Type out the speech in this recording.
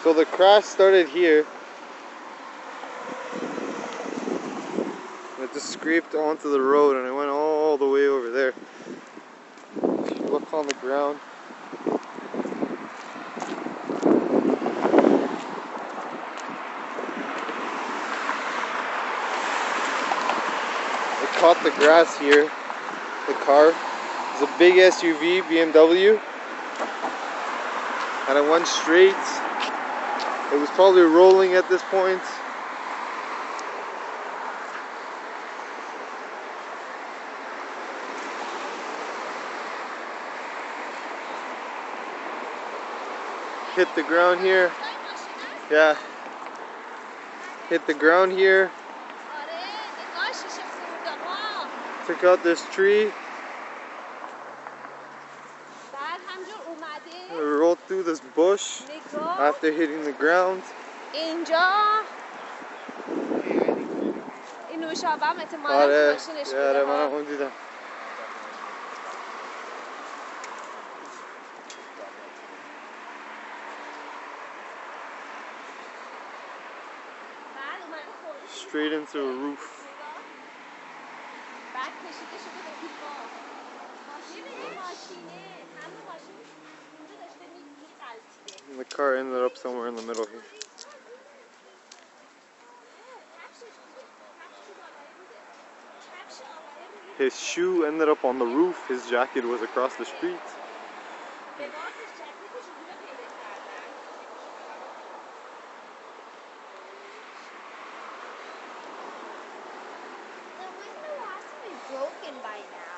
So the crash started here. And it just scraped onto the road and it went all the way over there. If you look on the ground, it caught the grass here. The car is a big SUV, BMW, and it went straight. It was probably rolling at this point. Hit the ground here. Yeah. Hit the ground here. Took out this tree. We rolled through this bush after hitting the ground. Straight into a roof. And the car ended up somewhere in the middle here. His shoe ended up on the roof. His jacket was across the street. Broken by now.